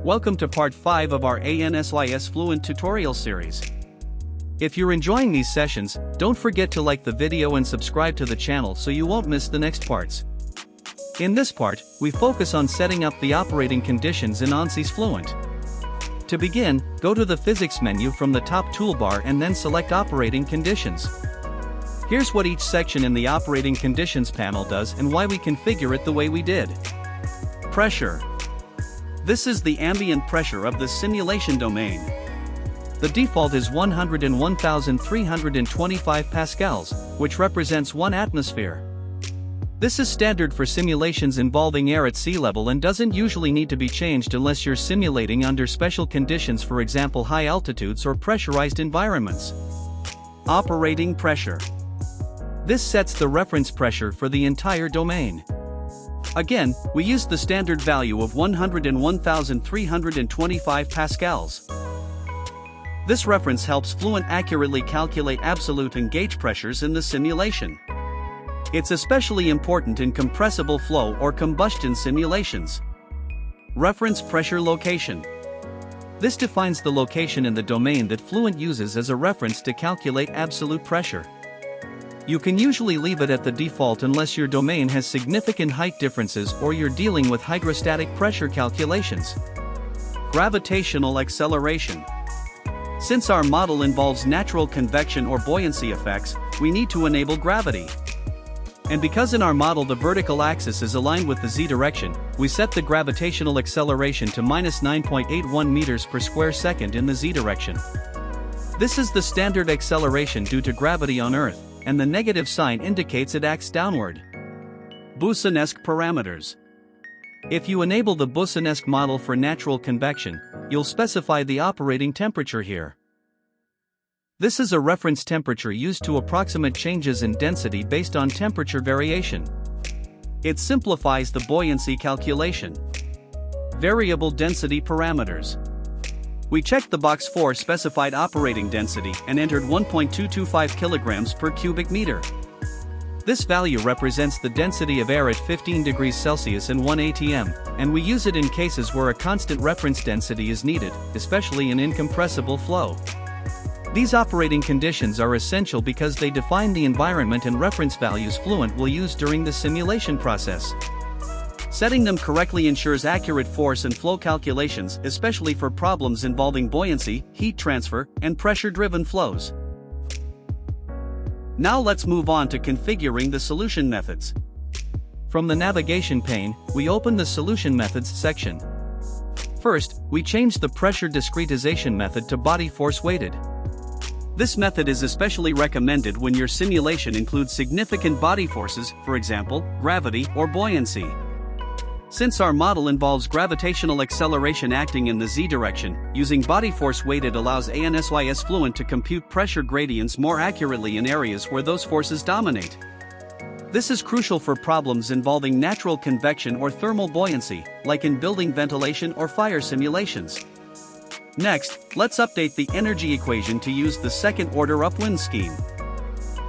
Welcome to part 5 of our ANSYS Fluent tutorial series. If you're enjoying these sessions, don't forget to like the video and subscribe to the channel so you won't miss the next parts. In this part, we focus on setting up the operating conditions in ANSYS Fluent. To begin, go to the Physics menu from the top toolbar and then select Operating Conditions. Here's what each section in the Operating Conditions panel does and why we configure it the way we did. Pressure. This is the ambient pressure of the simulation domain. The default is 101,325 pascals, which represents 1 atmosphere. This is standard for simulations involving air at sea level and doesn't usually need to be changed unless you're simulating under special conditions, for example high altitudes or pressurized environments. Operating pressure. This sets the reference pressure for the entire domain. Again, we used the standard value of 101,325 pascals. This reference helps Fluent accurately calculate absolute and gauge pressures in the simulation. It's especially important in compressible flow or combustion simulations. Reference pressure location. This defines the location in the domain that Fluent uses as a reference to calculate absolute pressure. You can usually leave it at the default unless your domain has significant height differences or you're dealing with hydrostatic pressure calculations. Gravitational acceleration. Since our model involves natural convection or buoyancy effects, we need to enable gravity. And because in our model the vertical axis is aligned with the z direction, we set the gravitational acceleration to -9.81 meters per square second in the z direction. This is the standard acceleration due to gravity on Earth, and the negative sign indicates it acts downward. Buoyancy parameters. If you enable the buoyancy model for natural convection, you'll specify the operating temperature here. This is a reference temperature used to approximate changes in density based on temperature variation. It simplifies the buoyancy calculation. Variable density parameters. We checked the box for specified operating density and entered 1.225 kilograms per cubic meter. This value represents the density of air at 15 degrees Celsius and 1 atm, and we use it in cases where a constant reference density is needed, especially in incompressible flow. These operating conditions are essential because they define the environment and reference values Fluent will use during the simulation process. Setting them correctly ensures accurate force and flow calculations, especially for problems involving buoyancy, heat transfer, and pressure-driven flows. Now let's move on to configuring the solution methods. From the navigation pane, we open the Solution Methods section. First, we change the pressure discretization method to body force weighted. This method is especially recommended when your simulation includes significant body forces, for example, gravity or buoyancy. Since our model involves gravitational acceleration acting in the z direction, using body force weighted allows ANSYS Fluent to compute pressure gradients more accurately in areas where those forces dominate. This is crucial for problems involving natural convection or thermal buoyancy, like in building ventilation or fire simulations. Next, let's update the energy equation to use the second-order upwind scheme.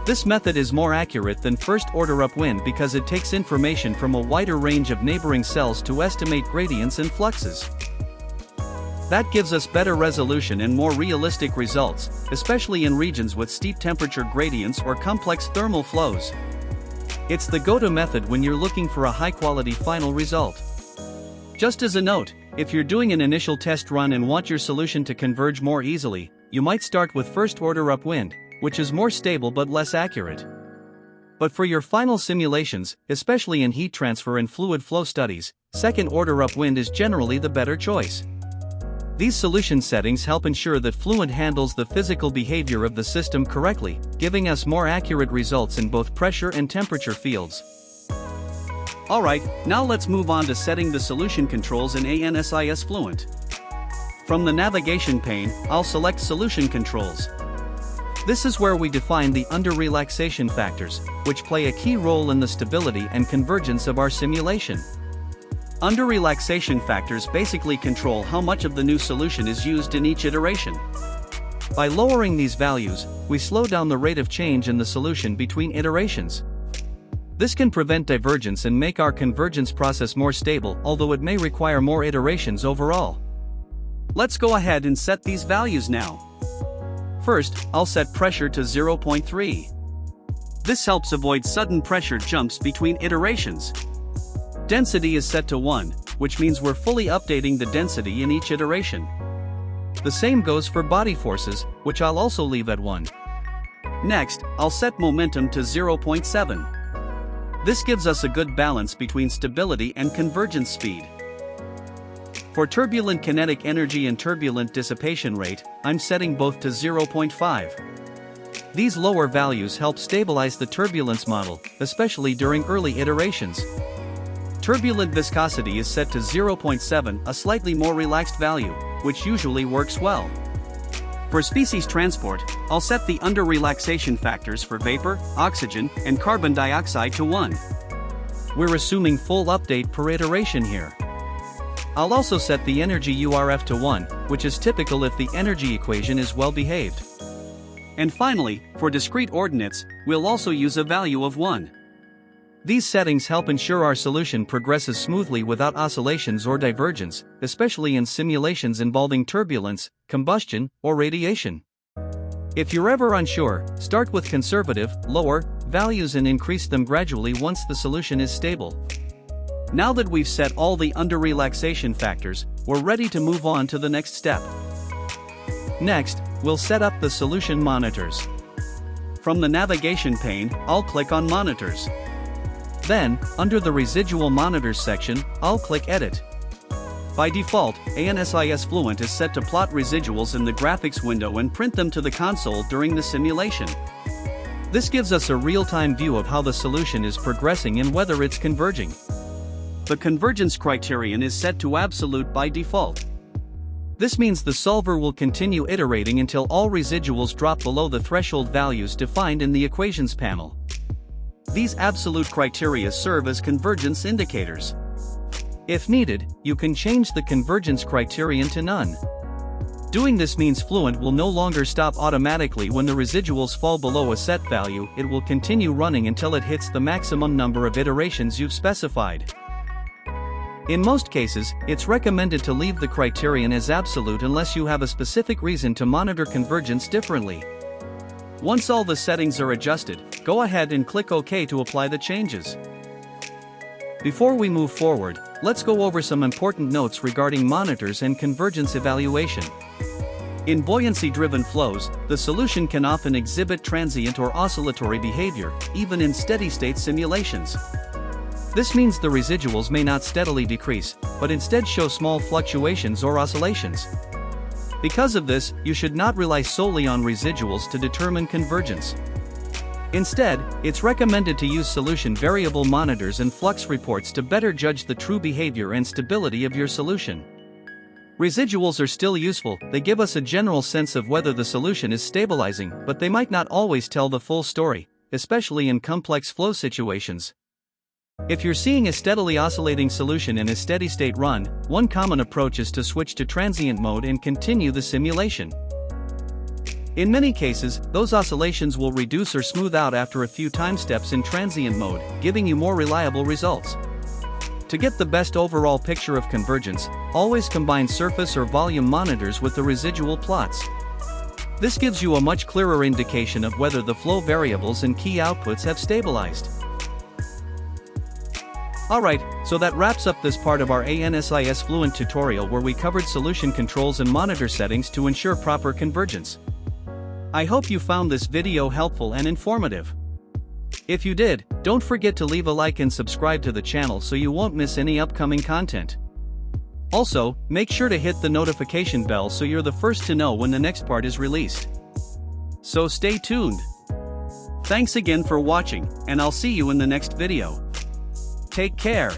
This method is more accurate than first-order upwind because it takes information from a wider range of neighboring cells to estimate gradients and fluxes. That gives us better resolution and more realistic results, especially in regions with steep temperature gradients or complex thermal flows. It's the go-to method when you're looking for a high-quality final result. Just as a note, if you're doing an initial test run and want your solution to converge more easily, you might start with first-order upwind, which is more stable but less accurate. But for your final simulations, especially in heat transfer and fluid flow studies, second-order upwind is generally the better choice. These solution settings help ensure that Fluent handles the physical behavior of the system correctly, giving us more accurate results in both pressure and temperature fields. Alright, now let's move on to setting the solution controls in ANSYS Fluent. From the navigation pane, I'll select Solution Controls. This is where we define the under-relaxation factors, which play a key role in the stability and convergence of our simulation. Under-relaxation factors basically control how much of the new solution is used in each iteration. By lowering these values, we slow down the rate of change in the solution between iterations. This can prevent divergence and make our convergence process more stable, although it may require more iterations overall. Let's go ahead and set these values now. First, I'll set pressure to 0.3. This helps avoid sudden pressure jumps between iterations. Density is set to 1, which means we're fully updating the density in each iteration. The same goes for body forces, which I'll also leave at 1. Next, I'll set momentum to 0.7. This gives us a good balance between stability and convergence speed. For turbulent kinetic energy and turbulent dissipation rate, I'm setting both to 0.5. These lower values help stabilize the turbulence model, especially during early iterations. Turbulent viscosity is set to 0.7, a slightly more relaxed value, which usually works well. For species transport, I'll set the under-relaxation factors for vapor, oxygen, and carbon dioxide to 1. We're assuming full update per iteration here. I'll also set the energy URF to 1, which is typical if the energy equation is well behaved. And finally, for discrete ordinates, we'll also use a value of 1. These settings help ensure our solution progresses smoothly without oscillations or divergence, especially in simulations involving turbulence, combustion, or radiation. If you're ever unsure, start with conservative, lower values and increase them gradually once the solution is stable. Now that we've set all the under-relaxation factors, we're ready to move on to the next step. Next, we'll set up the solution monitors. From the navigation pane, I'll click on Monitors. Then, under the Residual Monitors section, I'll click Edit. By default, ANSYS Fluent is set to plot residuals in the graphics window and print them to the console during the simulation. This gives us a real-time view of how the solution is progressing and whether it's converging. The convergence criterion is set to absolute by default. This means the solver will continue iterating until all residuals drop below the threshold values defined in the equations panel. These absolute criteria serve as convergence indicators. If needed, you can change the convergence criterion to none. Doing this means Fluent will no longer stop automatically when the residuals fall below a set value. It will continue running until it hits the maximum number of iterations you've specified. In most cases, it's recommended to leave the criterion as absolute unless you have a specific reason to monitor convergence differently. Once all the settings are adjusted, go ahead and click OK to apply the changes. Before we move forward, let's go over some important notes regarding monitors and convergence evaluation. In buoyancy-driven flows, the solution can often exhibit transient or oscillatory behavior, even in steady-state simulations. This means the residuals may not steadily decrease, but instead show small fluctuations or oscillations. Because of this, you should not rely solely on residuals to determine convergence. Instead, it's recommended to use solution variable monitors and flux reports to better judge the true behavior and stability of your solution. Residuals are still useful. They give us a general sense of whether the solution is stabilizing, but they might not always tell the full story, especially in complex flow situations. If you're seeing a steadily oscillating solution in a steady-state run, one common approach is to switch to transient mode and continue the simulation. In many cases, those oscillations will reduce or smooth out after a few time steps in transient mode, giving you more reliable results. To get the best overall picture of convergence, always combine surface or volume monitors with the residual plots. This gives you a much clearer indication of whether the flow variables and key outputs have stabilized. Alright, so that wraps up this part of our ANSYS Fluent tutorial where we covered solution controls and monitor settings to ensure proper convergence. I hope you found this video helpful and informative. If you did, don't forget to leave a like and subscribe to the channel so you won't miss any upcoming content. Also, make sure to hit the notification bell so you're the first to know when the next part is released. So stay tuned. Thanks again for watching, and I'll see you in the next video. Take care.